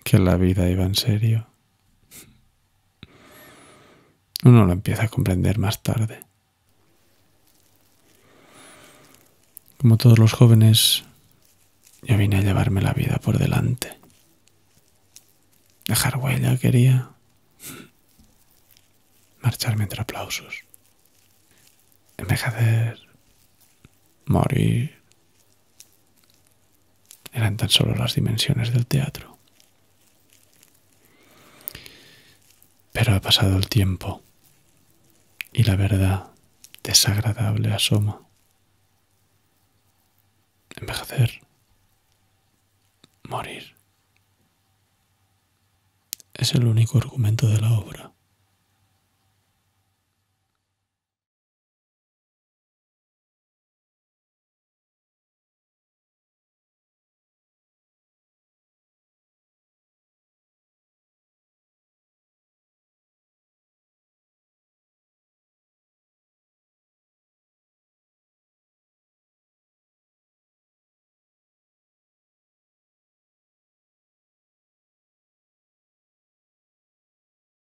que la vida iba en serio. Uno lo empieza a comprender más tarde. Como todos los jóvenes, yo vine a llevarme la vida por delante. Dejar huella quería. Marcharme entre aplausos. Envejecer. Morir. Eran tan solo las dimensiones del teatro. Pero ha pasado el tiempo y la verdad desagradable asoma. Envejecer. Morir. Es el único argumento de la obra.